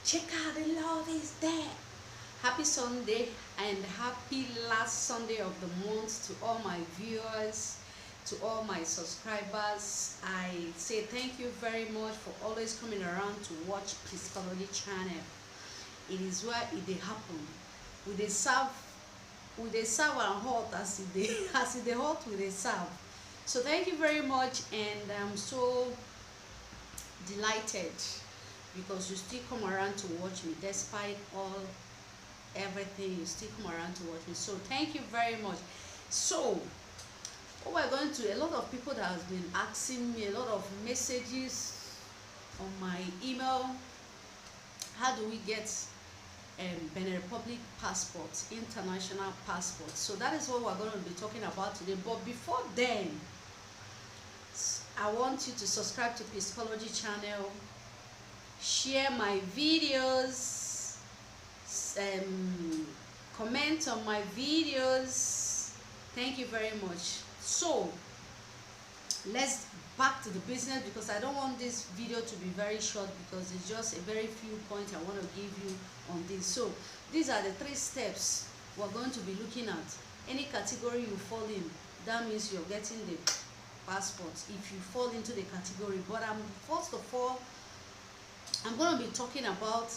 Check out, the Lord is there. Happy Sunday and happy last Sunday of the month to all my viewers, to all my subscribers. I say thank you very much for always coming around to watch Psychology channel. It is where it dey happen. We dey serve and hot as it dey as it dey hot we dey serve. So thank you very much, and I'm so delighted because you still come around to watch me despite all everything. You still come around to watch me, so thank you very much. So what we're going to, a lot of people that has been asking me, a lot of messages on my email, how do we get Benin Republic passport, international passport? So that is what we're going to be talking about today. But before then, I want you to subscribe to Psychology channel, share my videos, comment on my videos. Thank you very much. So let's back to the business, because I don't want this video to be very short, because it's just a very few points I want to give you on this. So these are the 3 steps we're going to be looking at. Any category you fall in, that means you're getting the passport if you fall into the category. But first of all, I'm going to be talking about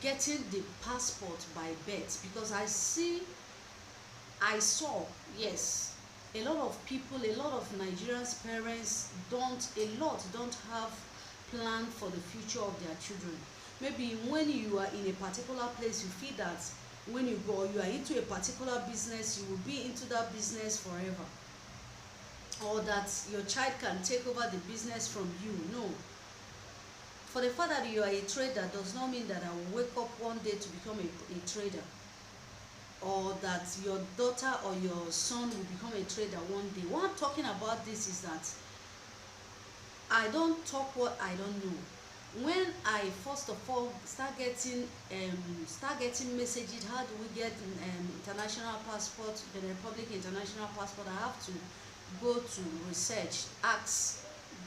getting the passport by birth, because I saw, yes, a lot of people, a lot of Nigerians parents don't have plan for the future of their children. Maybe when you are in a particular place, you feel that when you are into a particular business, you will be into that business forever, or that your child can take over the business from you. No. For the fact that you are a trader does not mean that I will wake up one day to become a trader, or that your daughter or your son will become a trader one day. What I'm talking about this is that I don't talk what I don't know. When I first of all start getting messages, how do we get international passport, the Republic international passport, I have to go to research,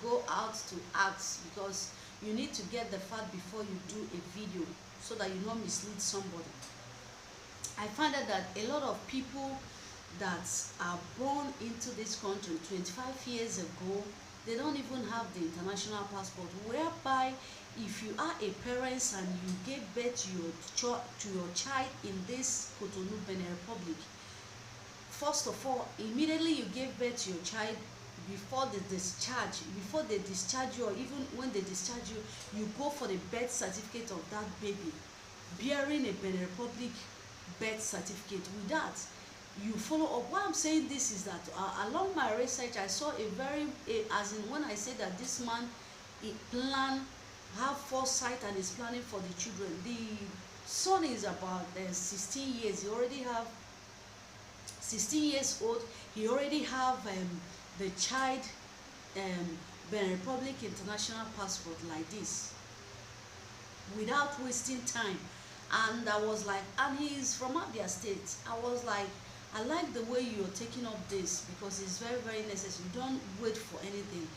go out to ask, because you need to get the fact before you do a video, so that you not mislead somebody. I find out that a lot of people that are born into this country 25 years ago, they don't even have the international passport, whereby if you are a parent and you gave birth to your child in this Cotonou, Benin Republic, first of all, immediately you gave birth to your child, before they discharge you, or even when they discharge you, you go for the birth certificate of that baby, bearing a Benin Republic birth certificate. With that, you follow up. Why I'm saying this is that along my research, I saw as in when I say that this man have foresight and is planning for the children. The son is about 16 years. He already have 16 years old. He already have the child Benin Republic international passport like this, without wasting time. And I was like, and he's from Abia State. I was like, I like the way you're taking up this, because it's very, very necessary. You don't wait for anything.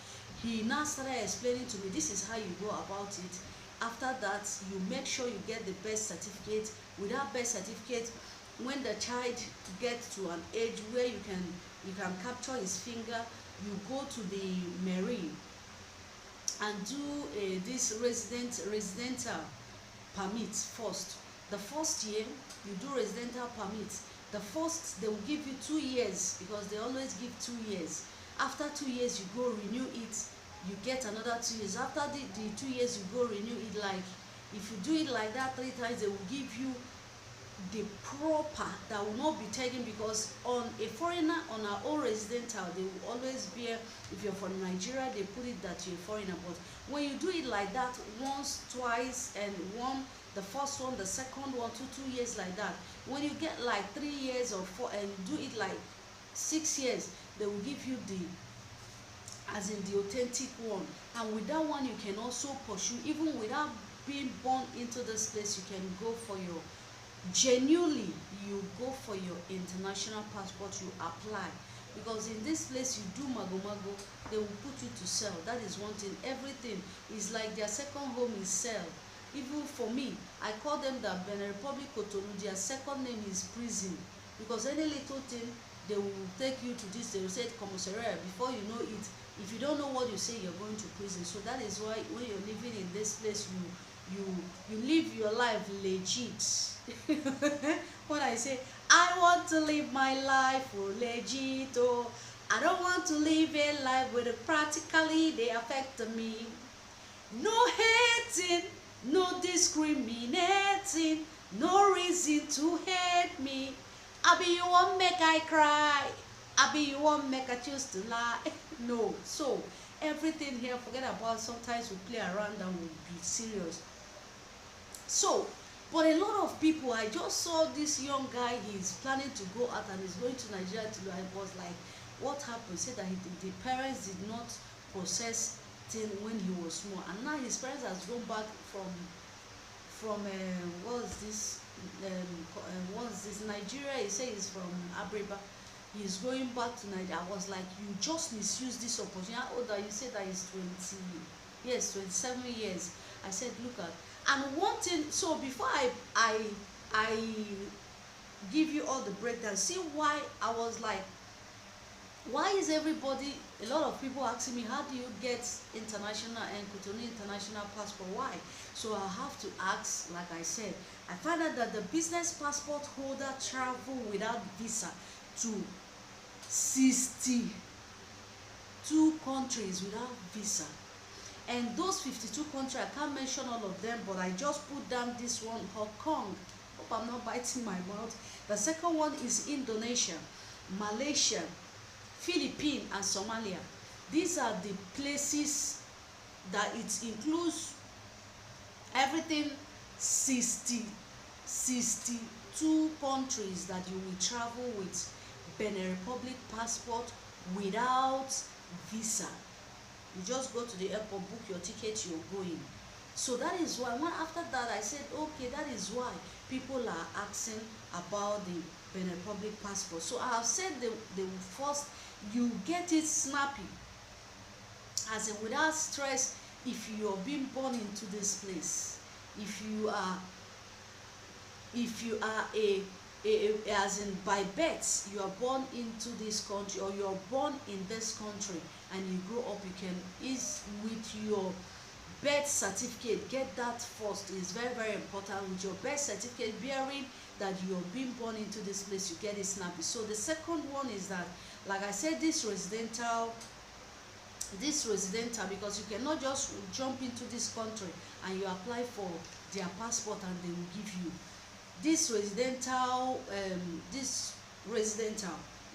He now started explaining to me, this is how you go about it. After that, you make sure you get the birth certificate. With that birth certificate, when the child gets to an age where you can capture his finger, you go to the marine and do this residential permit first. The first year you do residential permit. The first, they will give you 2 years, because they always give 2 years. After 2 years, you go renew it, you get another 2 years. After the 2 years, you go renew it. Like, if you do it like that 3 times, they will give you the proper, that will not be taken, because on a foreigner, on our own residential, they will always bear, if you're from Nigeria, they put it that you're a foreigner. But when you do it like that, once, twice, and the first one, the second one, 2 years like that, when you get like 3 years or 4, and do it like 6 years, they will give you as in the authentic one. And with that one, you can also pursue, even without being born into this place, you can go for your genuinely, you go for your international passport, you apply. Because in this place, you do mago, they will put you to sell. That is one thing. Everything is like their second home is sell. Even for me, I call them the Benin Republic Cotonou. Their second name is prison, because any little thing they will take you to this, they will say commissariat. Before you know it, if you don't know what you say, you're going to prison. So that is why when you're living in this place, you live your life legit. When I say I want to live my life for legit, oh, I don't want to live a life where practically they affect me. No hating, no discriminating, no reason to hate me. I be you want make I cry, I be you want make I choose to lie. No, so everything here, forget about, sometimes we play around and we be serious. So, but a lot of people, I just saw this young guy, he's planning to go out and he's going to Nigeria to, I was like, what happened? He said that the parents did not process thing when he was small, and now his parents has gone back from what's this what's this Nigeria. He said he's from Abreba. He's going back to Nigeria. I was like, you just misuse this opportunity. How old are you? Said that he's 20, yes, 27 years. I said, look at, and one thing, so before I give you all the breakdown, see why I was like, why is everybody, a lot of people asking me, how do you get international and Cotonou international passport? Why? So I have to ask, like I said, I found out that the business passport holder travel without visa to 62 countries without visa. And those 52 countries, I can't mention all of them, but I just put down this one, Hong Kong. Hope I'm not biting my mouth. The second one is Indonesia, Malaysia, Philippines, and Somalia. These are the places that it includes everything. 62 countries that you will travel with Benin Republic passport without visa. You just go to the airport, book your ticket, you're going. So that is why, when after that I said, okay, that is why people are asking about the Benin Republic passport. So I have said the first, you get it snappy, as in without stress. If you are being born into this place, if you are as in by birth you are born into this country, or you are born in this country and you grow up, you can is with your birth certificate, get that first. Is very, very important. With your birth certificate bearing that you are being born into this place, you get it snappy. So the second one is that, like I said, this residential, because you cannot just jump into this country and you apply for their passport and they will give you this residential.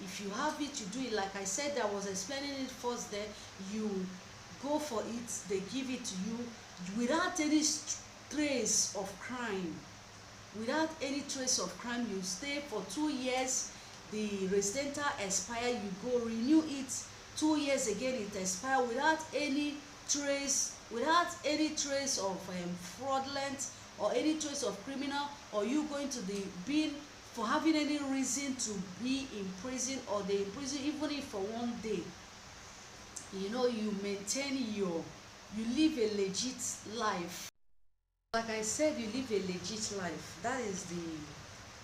If you have it, you do it. Like I said, I was explaining it first there. You go for it, they give it to you without any trace of crime. Without any trace of crime, you stay for 2 years. The residential expire, you go renew it. 2 years again, it expire without any trace of fraudulent or any trace of criminal, or you going to the bin for having any reason to be in prison, or they imprison even if for 1 day. You know, you maintain you live a legit life. Like I said, you live a legit life. That is the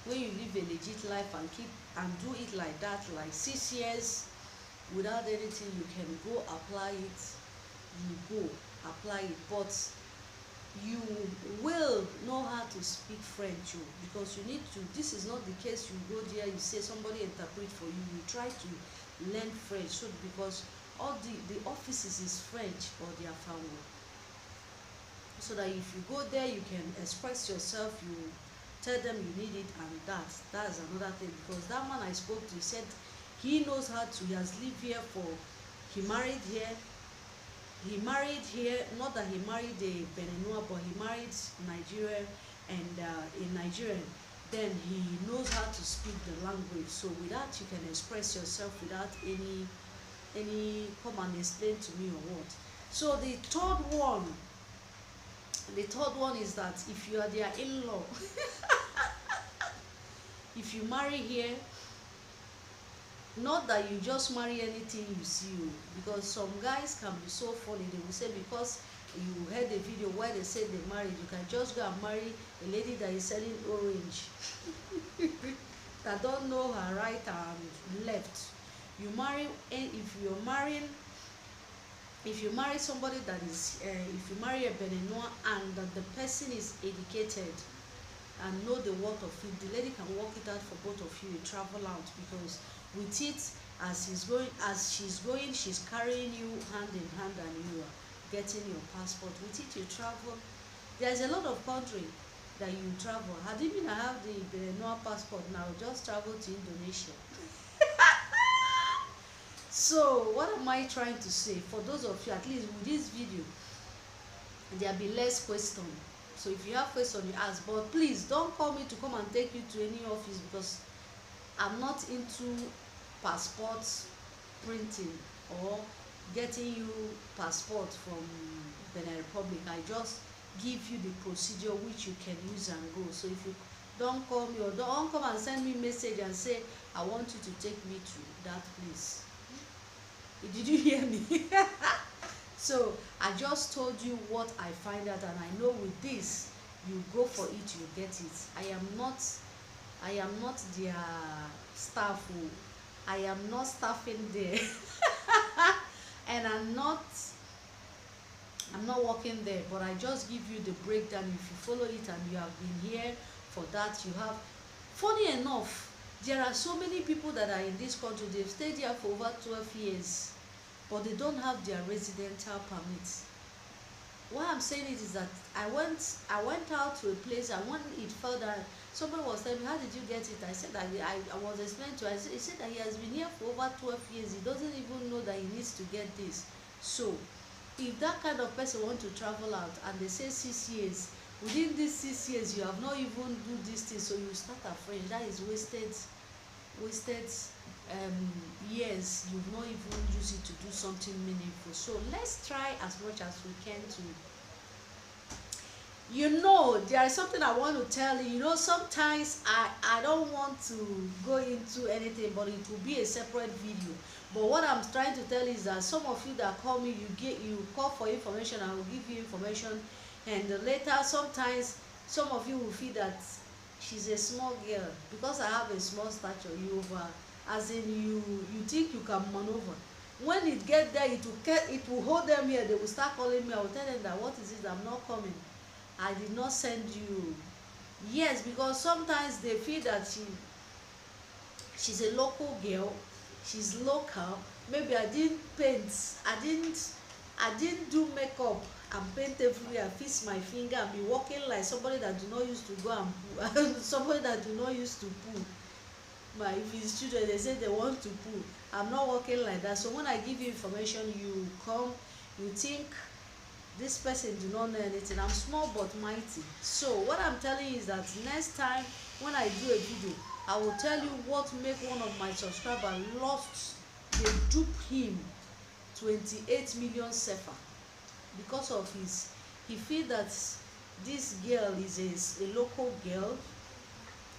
when you live a legit life and keep and do it like that, like 6 years without anything, you can go apply it. You go apply it, but you will know how to speak French, because you need to. This is not the case. You go there, you say somebody interpret for you. You try to learn French, so because all the offices is French or their family, so that if you go there, you can express yourself. You tell them you need it, and that's another thing. Because that man I spoke to, he said he knows how to. He has lived here he married here. Not that he married a Beninois, but he married Nigerian, and in Nigerian, then he knows how to speak the language. So with that, you can express yourself without any come and explain to me or what. So the third one is that if you are their in-law, if you marry here, not that you just marry anything you see, because some guys can be so funny. They will say, because you heard a video where they say they married, you can just go and marry a lady that is selling orange that don't know her right and left. You marry, and if you marry somebody that is if you marry a Beninois and that the person is educated and know the worth of it, the lady can work it out for both of you. You travel out, because with it, as she's going, she's carrying you hand in hand, and you are getting your passport. With it, you travel. There's a lot of country that you travel. Had even I have the Beninois passport now, just travel to Indonesia. So what am I trying to say? For those of you, at least with this video, there'll be less question. So if you have question, you ask, but please don't call me to come and take you to any office, because I'm not into passport printing or getting you passport from Benin Republic. I just give you the procedure which you can use and go. So if you don't call me, or don't come and send me message and say I want you to take me to that place. Did you hear me? So I just told you what I find out, and I know with this, you go for it, you get it. I am not their staff who, I am not staffing there. And I'm not working there, but I just give you the breakdown. If you follow it and you have been here for that, you have, funny enough, there are so many people that are in this country, they've stayed here for over 12 years, but they don't have their residential permits. Why I'm saying it is that I went out to a place, and when it fell down, somebody was telling me, how did you get it? I said that I was explaining to him. He said that he has been here for over 12 years. He doesn't even know that he needs to get this. So if that kind of person want to travel out and they say 6 years, within these 6 years you have not even do this thing, so you start afresh. That is wasted years. You've not even used it to do something meaningful. So let's try as much as we can to, there is something I want to tell you. Sometimes I don't want to go into anything, but it will be a separate video. But what I'm trying to tell is that some of you that call me, you call for information, I will give you information, and later sometimes some of you will feel that she's a small girl because I have a small stature. As in you think you can maneuver. When it get there, it will hold them here. They will start calling me. I will tell them that, what is it? I'm not coming. I did not send you. Yes, because sometimes they feel that she's a local girl. She's local. Maybe I didn't paint. I didn't do makeup and paint everywhere. Fix my finger and be walking like somebody that do not used to go and poo. Somebody that do not used to poo. If it's children, they say they want to poo. I'm not working like that. So when I give you information, you come, you think this person do not know anything. I'm small but mighty. So what I'm telling you is that next time when I do a video, I will tell you what make one of my subscribers lost. They dupe him 28 million sefa because of he feel that this girl is a local girl.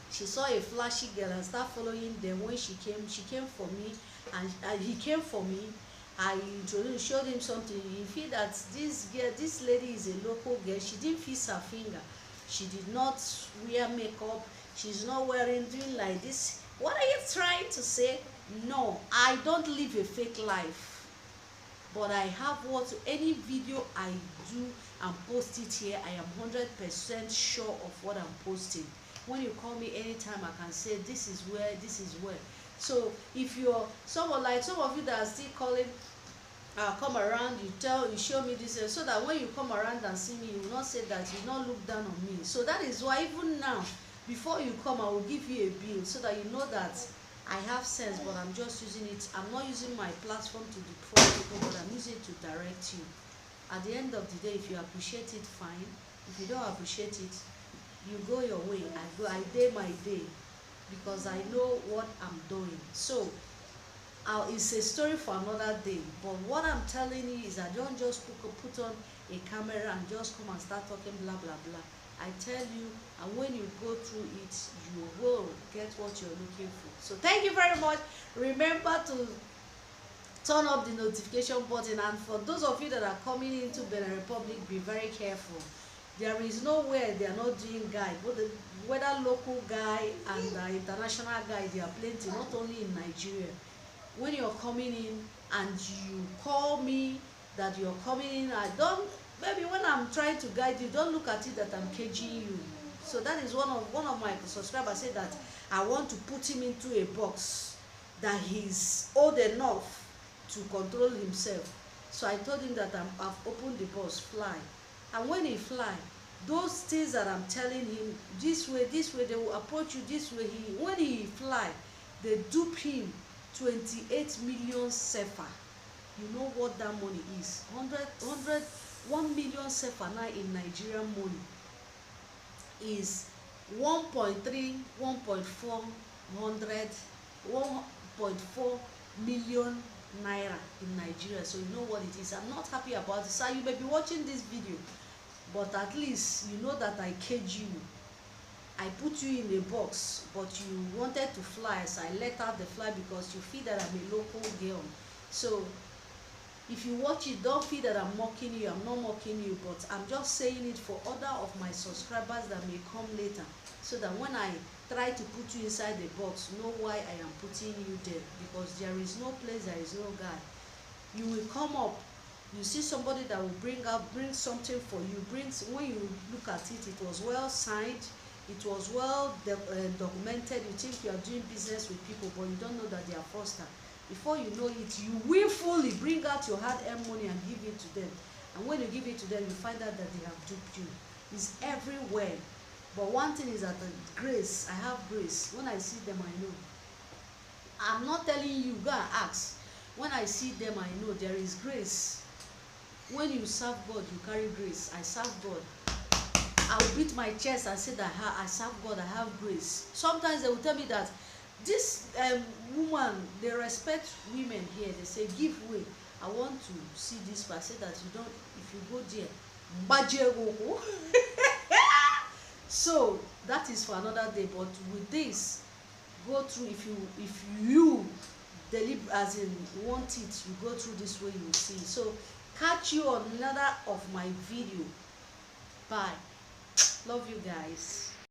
She saw a flashy girl and start following them. When she came for me, and he came for me. I showed him something. He feel that this lady is a local girl. She didn't fix her finger. She did not wear makeup. She's not doing like this. What are you trying to say? No, I don't live a fake life. But I have any video I do and post it here, I am 100% sure of what I'm posting. When you call me anytime, I can say this is where. So if you're some of you that are still calling, come around, you show me this, so that when you come around and see me, you will not say that you not look down on me. So that is why even now, before you come, I will give you a bill so that you know that I have sense, but I'm just using it. I'm not using my platform to defraud people, but I'm using it to direct you. At the end of the day, if you appreciate it, fine. If you don't appreciate it, you go your way. I day my day, because I know what I'm doing. So it's a story for another day. But what I'm telling you is, I don't just put on a camera and just come and start talking blah blah blah. I tell you, and when you go through it, you will get what you're looking for. So thank you very much. Remember to turn up the notification button. And for those of you that are coming into Benin Republic, be very careful. There is nowhere they are not doing guide, whether local guy and international guy, they are plenty, not only in Nigeria. When you're coming in and you call me that you're coming in, I don't, maybe when I'm trying to guide you, don't look at it that I'm caging you. So that is one of my subscribers said that I want to put him into a box, that he's old enough to control himself. So I told him that I've opened the box, fly. And when he fly, those things that I'm telling him, this way, they will approach you this way. When he fly, they dupe him 28 million sefa. You know what that money is? 1 million sefa now in Nigerian money is 1.3, 1.4 million naira in Nigeria. So you know what it is. I'm not happy about it. So you may be watching this video, but at least you know that I cage you. I put you in a box, but you wanted to fly, so I let out the fly because you feel that I'm a local girl. So if you watch it, don't feel that I'm mocking you. I'm not mocking you, but I'm just saying it for other of my subscribers that may come later, so that when I try to put you inside the box, know why I am putting you there. Because there is no place, there is no guy. You will come up, you see somebody that will bring something for you, when you look at it, it was well signed, it was well documented. You think you are doing business with people, but you don't know that they are fraudsters. Before you know it, you willfully bring out your hard-earned money and give it to them. And when you give it to them, you find out that they have duped you. It's everywhere. But one thing is that grace, I have grace. When I see them, I know. I'm not telling you, go and ask. When I see them, I know there is grace. When you serve God, you carry grace. I serve God. I'll beat my chest and say that I serve God, I have grace. Sometimes they will tell me that this woman, they respect women here. They say, give way. I want to see this, but I say that you don't, if you go there, so that is for another day. But with this, go through, if you deliver, as in want it, you go through this way, you will see. So catch you on another of my video. Bye. Love you guys.